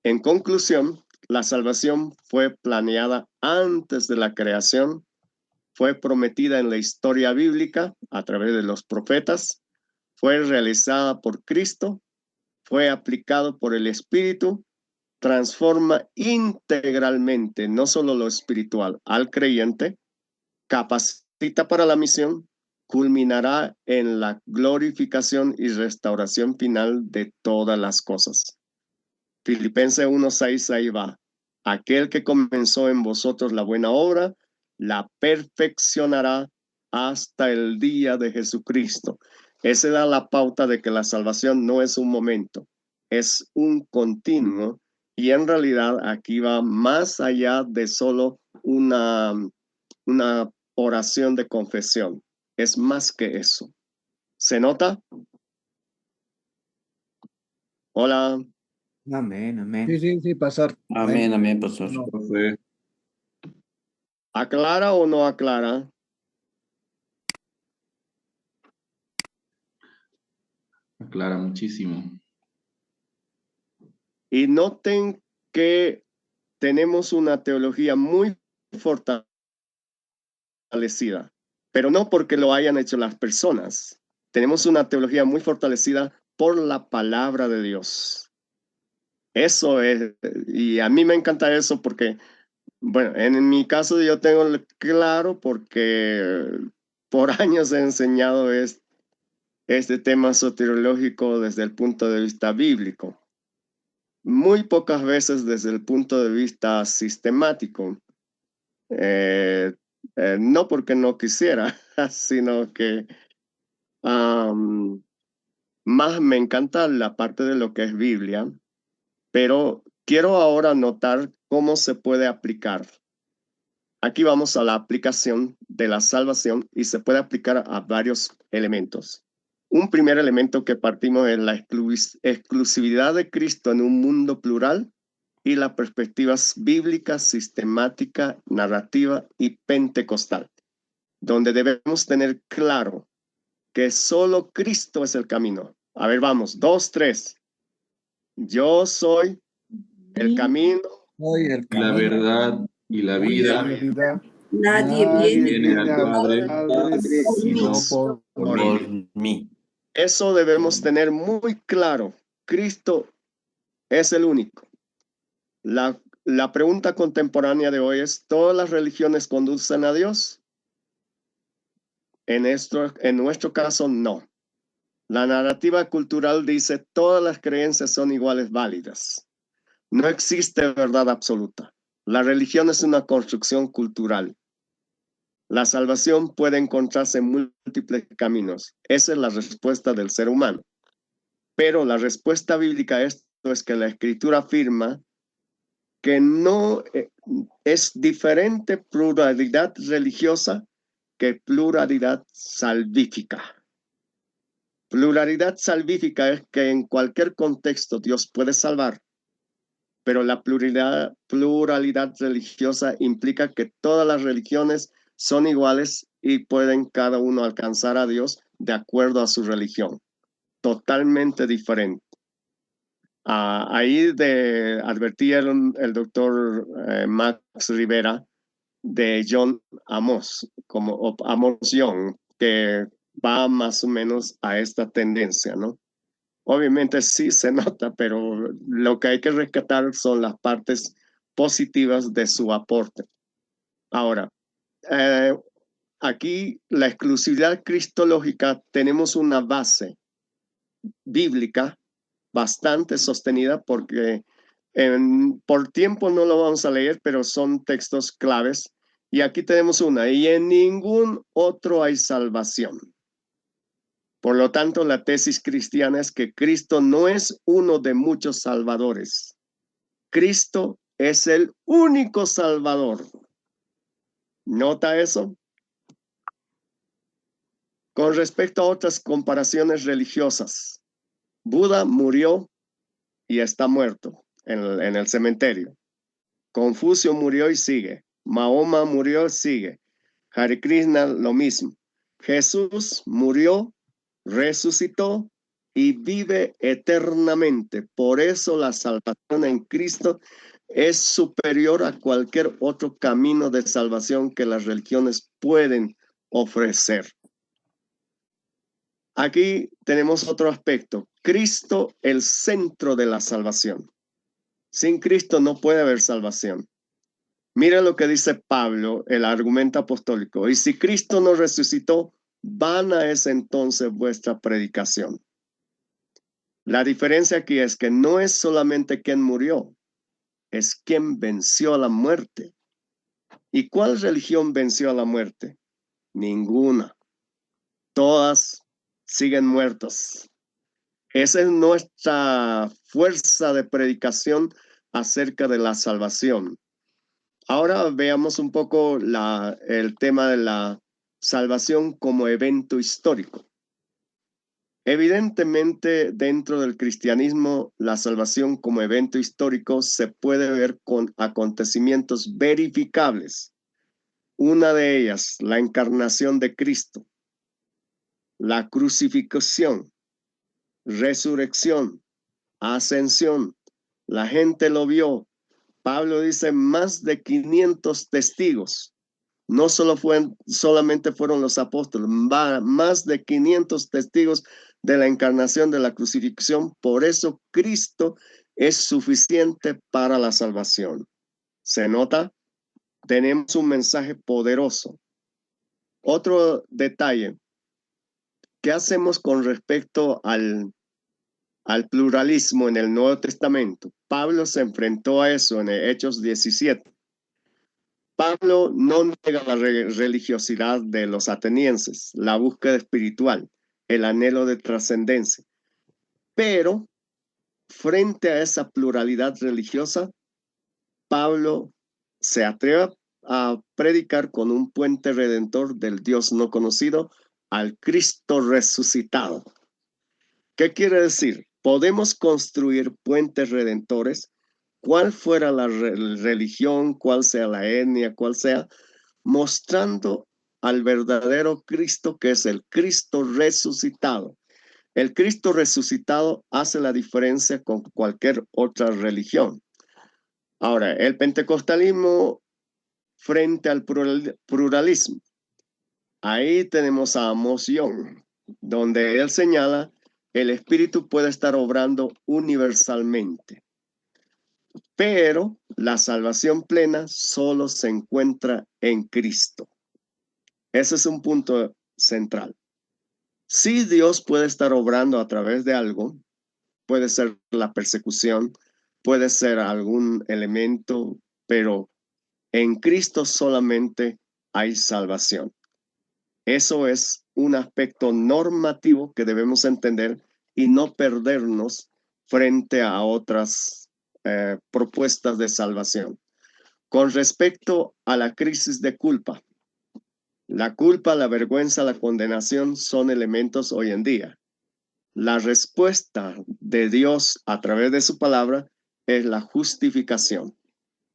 En conclusión, la salvación fue planeada antes de la creación, fue prometida en la historia bíblica a través de los profetas, fue realizada por Cristo, fue aplicado por el Espíritu, transforma integralmente, no solo lo espiritual, al creyente, capacita para la misión, culminará en la glorificación y restauración final de todas las cosas. Filipenses 1:6, ahí va. Aquel que comenzó en vosotros la buena obra, la perfeccionará hasta el día de Jesucristo. Ese da la pauta de que la salvación no es un momento, es un continuo, y en realidad aquí va más allá de solo una oración de confesión. Es más que eso. ¿Se nota? Hola. Amén, amén. Sí, pastor. Amén, amén, pastor. No. Profe, ¿Aclara o no aclara? aclara muchísimo. Y noten que tenemos una teología muy fortalecida, pero no porque lo hayan hecho las personas. Tenemos una teología muy fortalecida por la palabra de Dios. Eso es, y a mí me encanta eso porque, bueno, en mi caso yo tengo claro porque por años he enseñado este tema soteriológico desde el punto de vista bíblico. Muy pocas veces desde el punto de vista sistemático. No porque no quisiera, sino que más me encanta la parte de lo que es Biblia, pero quiero ahora notar cómo se puede aplicar. Aquí vamos a la aplicación de la salvación y se puede aplicar a varios elementos. Un primer elemento que partimos es la exclusividad de Cristo en un mundo plural y la perspectiva bíblica, sistemática, narrativa y pentecostal, donde debemos tener claro que solo Cristo es el camino. A ver, vamos, 2, 3. Yo soy el camino, Soy el La camino, verdad y la vida vida. Nadie Nadie viene al Padre sino sino por mí. Por mí. eso debemos tener muy claro. Cristo es el único. La pregunta contemporánea de hoy es, ¿todas las religiones conducen a Dios? En nuestro caso, no. La narrativa cultural dice, todas las creencias son iguales válidas. No existe verdad absoluta. La religión es una construcción cultural. La salvación puede encontrarse en múltiples caminos. Esa es la respuesta del ser humano. Pero la respuesta bíblica a esto es que la Escritura afirma que no es diferente pluralidad religiosa que pluralidad salvífica. Pluralidad salvífica es que en cualquier contexto Dios puede salvar, pero la pluralidad religiosa implica que todas las religiones son iguales y pueden cada uno alcanzar a Dios de acuerdo a su religión. Totalmente diferente. Ahí advertía el doctor Max Rivera de John Amos, como Amos Young, que va más o menos a esta tendencia, ¿no? Obviamente sí se nota, pero lo que hay que rescatar son las partes positivas de su aporte. Ahora, aquí la exclusividad cristológica tenemos una base bíblica bastante sostenida porque por tiempo no lo vamos a leer, pero son textos claves. Y aquí tenemos una, y en ningún otro hay salvación. Por lo tanto, la tesis cristiana es que Cristo no es uno de muchos salvadores. Cristo es el único salvador. ¿Nota eso? Con respecto a otras comparaciones religiosas, Buda murió y está muerto en el cementerio. Confucio murió y sigue. Mahoma murió y sigue. Hare Krishna lo mismo. Jesús murió, resucitó y vive eternamente. Por eso la salvación en Cristo es superior a cualquier otro camino de salvación que las religiones pueden ofrecer. Aquí tenemos otro aspecto. Cristo, el centro de la salvación. Sin Cristo no puede haber salvación. Mira lo que dice Pablo, el argumento apostólico. Y si Cristo no resucitó, vana es entonces vuestra predicación. La diferencia aquí es que no es solamente quien murió, es quien venció a la muerte. ¿Y cuál religión venció a la muerte? Ninguna. Todas siguen muertas. Esa es nuestra fuerza de predicación acerca de la salvación. Ahora veamos un poco el tema de la salvación como evento histórico. Evidentemente, dentro del cristianismo, la salvación como evento histórico se puede ver con acontecimientos verificables. Una de ellas, la encarnación de Cristo, la crucifixión, resurrección, ascensión. La gente lo vio. Pablo dice más de 500 testigos. No solamente fueron los apóstoles, más de 500 testigos de la encarnación, de la crucifixión. Por eso Cristo es suficiente para la salvación. ¿Se nota? Tenemos un mensaje poderoso. Otro detalle. ¿Qué hacemos con respecto al pluralismo en el Nuevo Testamento? Pablo se enfrentó a eso en Hechos 17. Pablo no niega la religiosidad de los atenienses, la búsqueda espiritual, el anhelo de trascendencia. Pero frente a esa pluralidad religiosa, Pablo se atreve a predicar con un puente redentor del Dios no conocido al Cristo resucitado. ¿Qué quiere decir? Podemos construir puentes redentores, cuál fuera la religión, cuál sea la etnia, cuál sea, mostrando al verdadero Cristo, que es el Cristo resucitado. El Cristo resucitado hace la diferencia con cualquier otra religión. Ahora, el pentecostalismo frente al pluralismo. Ahí tenemos a Amos Young, donde él señala el Espíritu puede estar obrando universalmente, pero la salvación plena solo se encuentra en Cristo. Ese es un punto central. Sí, Dios puede estar obrando a través de algo, puede ser la persecución, puede ser algún elemento, pero en Cristo solamente hay salvación. Eso es un aspecto normativo que debemos entender y no perdernos frente a otras propuestas de salvación. Con respecto a la crisis de culpa, la culpa, la vergüenza, la condenación son elementos hoy en día. La respuesta de Dios a través de su palabra es la justificación,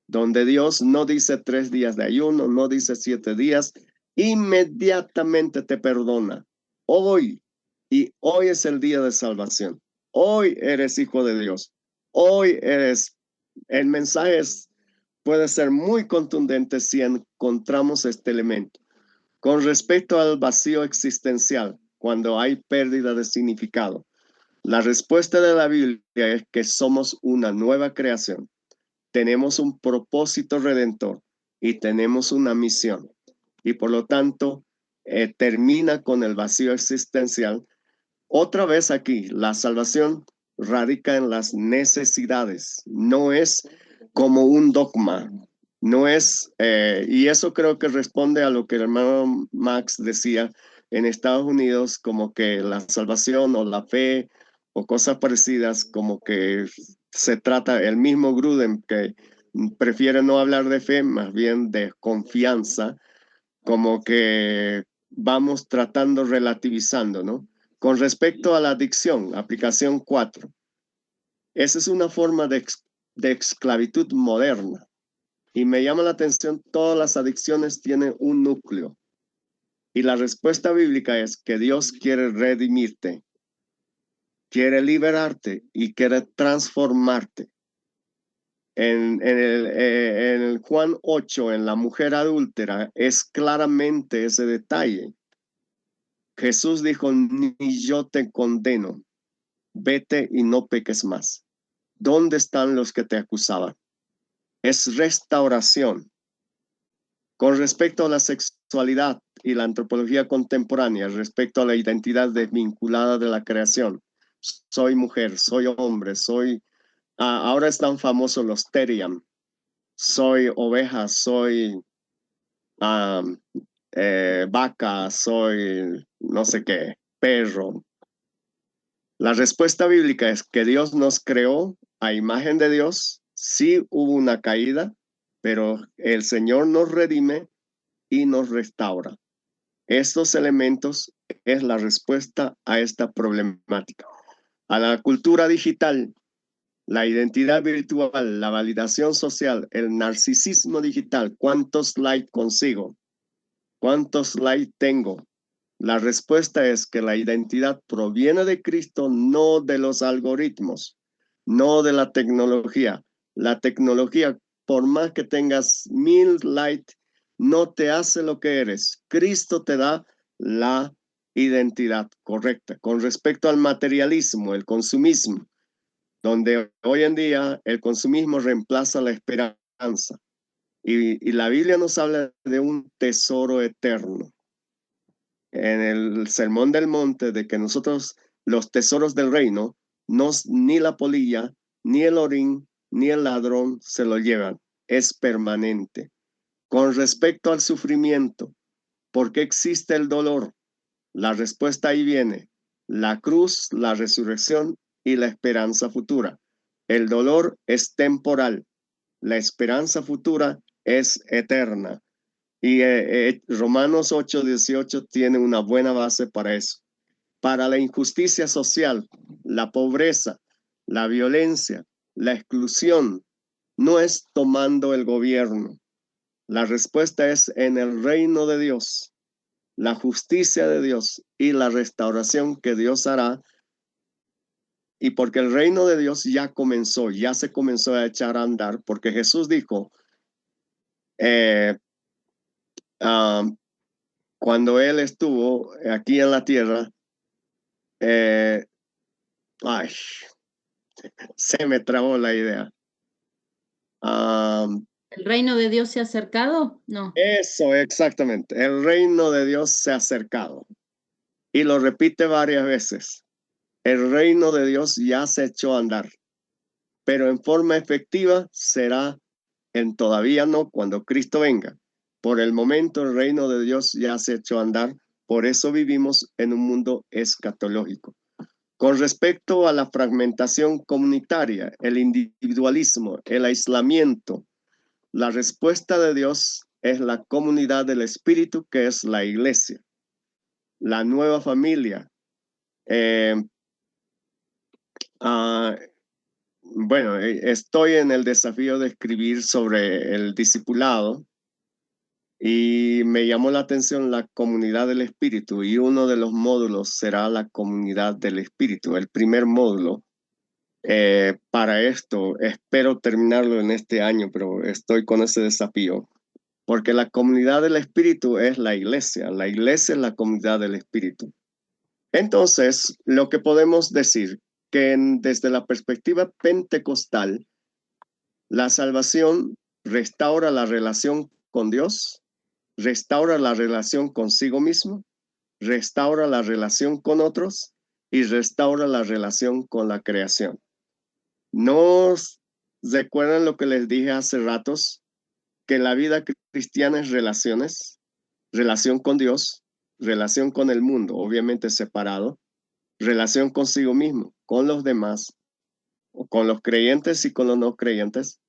donde Dios no dice 3 días de ayuno, no dice 7 días, inmediatamente te perdona. Hoy, y hoy es el día de salvación. Hoy eres hijo de Dios. Hoy eres, el mensaje puede ser muy contundente si encontramos este elemento. Con respecto al vacío existencial, cuando hay pérdida de significado, la respuesta de la Biblia es que somos una nueva creación. Tenemos un propósito redentor y tenemos una misión. Y por lo tanto, termina con el vacío existencial. Otra vez aquí, la salvación radica en las necesidades. No es como un dogma. No es, y eso creo que responde a lo que el hermano Max decía en Estados Unidos, como que la salvación o la fe o cosas parecidas, como que se trata, el mismo Gruden, que prefiere no hablar de fe, más bien de confianza, como que vamos tratando, relativizando, ¿no? Con respecto a la adicción, aplicación 4, esa es una forma de esclavitud moderna. Y me llama la atención, todas las adicciones tienen un núcleo. Y la respuesta bíblica es que Dios quiere redimirte. quiere liberarte y quiere transformarte. En el Juan 8, en la mujer adúltera, es claramente ese detalle. Jesús dijo, ni yo te condeno, vete y no peques más. ¿Dónde están los que te acusaban? Es restauración. Con respecto a la sexualidad y la antropología contemporánea, respecto a la identidad desvinculada de la creación, soy mujer, soy hombre, ahora están famosos los Teriam, soy oveja, soy vaca, soy no sé qué, perro. La respuesta bíblica es que Dios nos creó a imagen de Dios. Sí hubo una caída, pero el Señor nos redime y nos restaura. Estos elementos es la respuesta a esta problemática. A la cultura digital, la identidad virtual, la validación social, el narcisismo digital, ¿cuántos likes consigo? ¿Cuántos likes tengo? La respuesta es que la identidad proviene de Cristo, no de los algoritmos, no de la tecnología. La tecnología, por más que tengas 1000 likes, no te hace lo que eres. Cristo te da la identidad correcta. Con respecto al materialismo, el consumismo, donde hoy en día el consumismo reemplaza la esperanza. Y la Biblia nos habla de un tesoro eterno. En el Sermón del Monte, de que nosotros, los tesoros del reino, ni la polilla, ni el orín, ni el ladrón se lo llevan. Es permanente. Con respecto al sufrimiento, ¿por qué existe el dolor? La respuesta ahí viene. La cruz, la resurrección y la esperanza futura. El dolor es temporal. La esperanza futura es eterna. Y Romanos 8:18 tiene una buena base para eso. Para la injusticia social, la pobreza, la violencia, la exclusión, no es tomando el gobierno. La respuesta es en el reino de Dios, la justicia de Dios y la restauración que Dios hará. Y porque el reino de Dios ya comenzó, ya se comenzó a echar a andar, porque Jesús dijo, cuando Él estuvo aquí en la tierra, ay, se me trabó la idea. ¿El reino de Dios se ha acercado? No. Eso, exactamente. El reino de Dios se ha acercado. Y lo repite varias veces. El reino de Dios ya se echó a andar, pero en forma efectiva será todavía no cuando Cristo venga. Por el momento el reino de Dios ya se echó a andar, por eso vivimos en un mundo escatológico. Con respecto a la fragmentación comunitaria, el individualismo, el aislamiento, la respuesta de Dios es la comunidad del Espíritu, que es la iglesia, la nueva familia. Bueno, estoy en el desafío de escribir sobre el discipulado y me llamó la atención la comunidad del Espíritu, y uno de los módulos será la comunidad del Espíritu, el primer módulo. Para esto espero terminarlo en este año, pero estoy con ese desafío, porque la comunidad del Espíritu es la iglesia es la comunidad del Espíritu. Entonces, lo que podemos decir que desde la perspectiva pentecostal, la salvación restaura la relación con Dios, restaura la relación consigo mismo, restaura la relación con otros y restaura la relación con la creación. ¿No recuerdan lo que les dije hace ratos? Que la vida cristiana es relaciones, relación con Dios, relación con el mundo, obviamente separado, relación consigo mismo, con los demás, con los creyentes y con los no creyentes,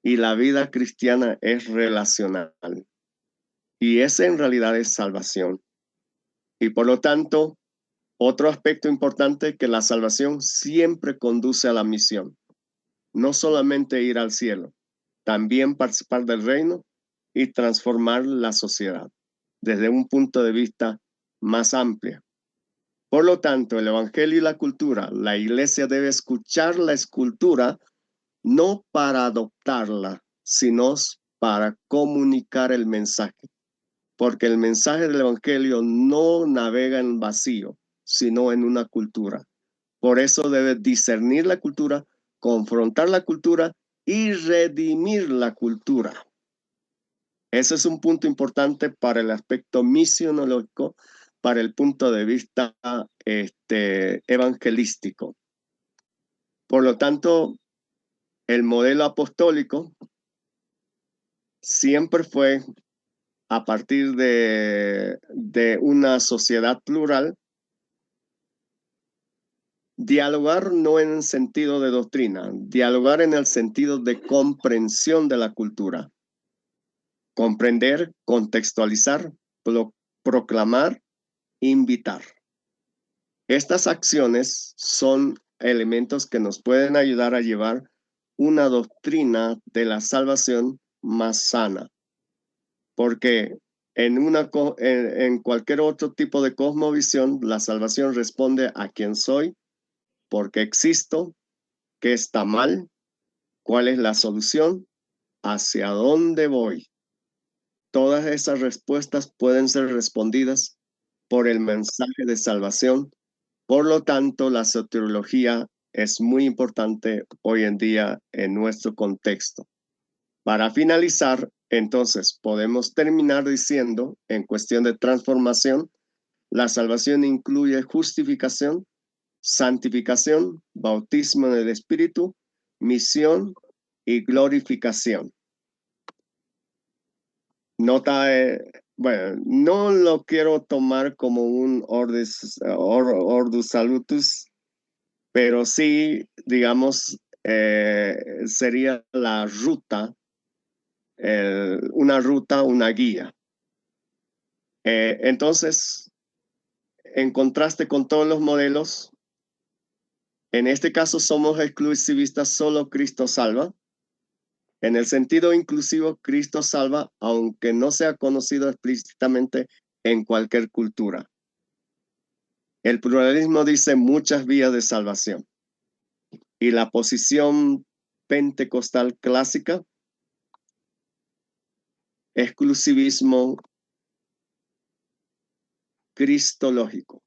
y la vida cristiana es relacional. Y ese en realidad es salvación. Y por lo tanto, otro aspecto importante, que la salvación siempre conduce a la misión. No solamente ir al cielo, también participar del reino y transformar la sociedad desde un punto de vista más amplio. Por lo tanto, el evangelio y la cultura, la iglesia debe escuchar la escultura no para adoptarla, sino para comunicar el mensaje. Porque el mensaje del evangelio no navega en vacío, sino en una cultura. Por eso debe discernir la cultura, confrontar la cultura y redimir la cultura. Ese es un punto importante para el aspecto misionológico, para el punto de vista evangelístico. Por lo tanto, el modelo apostólico siempre fue a partir de una sociedad plural, dialogar no en el sentido de doctrina, dialogar en el sentido de comprensión de la cultura. Comprender, contextualizar, proclamar, invitar. Estas acciones son elementos que nos pueden ayudar a llevar una doctrina de la salvación más sana. Porque en cualquier otro tipo de cosmovisión, la salvación responde a quién soy, por qué existo, qué está mal, cuál es la solución, hacia dónde voy. Todas esas respuestas pueden ser respondidas por el mensaje de salvación. Por lo tanto, la soteriología es muy importante hoy en día en nuestro contexto. Para finalizar, entonces, podemos terminar diciendo, en cuestión de transformación, la salvación incluye justificación, santificación, bautismo en el Espíritu, misión y glorificación. Nota, bueno, no lo quiero tomar como un ordus salutis, pero sí, digamos, sería la ruta, una guía. Entonces, en contraste con todos los modelos, en este caso somos exclusivistas, solo Cristo salva. En el sentido inclusivo, Cristo salva, aunque no sea conocido explícitamente en cualquier cultura. El pluralismo dice muchas vías de salvación. Y la posición pentecostal clásica, exclusivismo cristológico.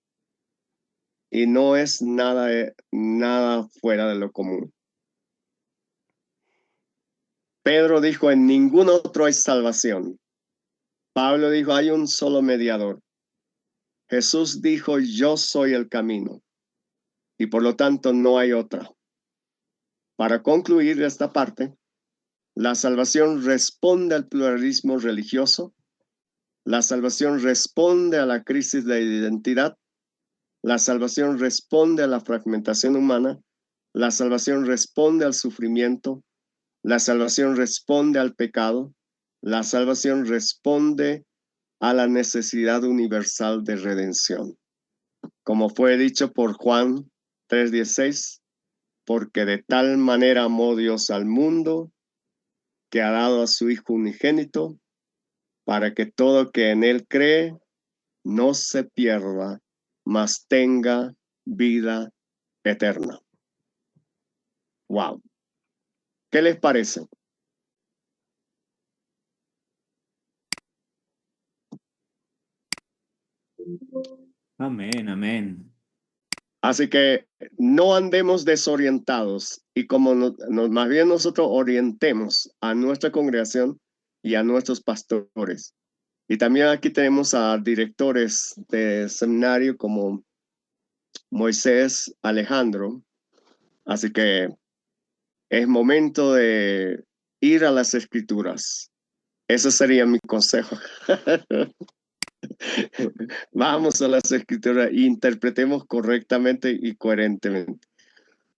Y no es nada fuera de lo común. Pedro dijo, en ningún otro hay salvación. Pablo dijo, hay un solo mediador. Jesús dijo, yo soy el camino. Y por lo tanto no hay otra. Para concluir esta parte, la salvación responde al pluralismo religioso. La salvación responde a la crisis de identidad. La salvación responde a la fragmentación humana. La salvación responde al sufrimiento. La salvación responde al pecado. La salvación responde a la necesidad universal de redención. Como fue dicho por Juan 3:16, porque de tal manera amó Dios al mundo, que ha dado a su Hijo unigénito, para que todo que en él cree no se pierda, mas tenga vida eterna. Wow. ¿Qué les parece? Amén, amén. Así que no andemos desorientados y como más bien nosotros orientemos a nuestra congregación y a nuestros pastores. Y también aquí tenemos a directores de seminario como Moisés Alejandro. Así que es momento de ir a las escrituras. Ese sería mi consejo. Vamos a las escrituras e interpretemos correctamente y coherentemente.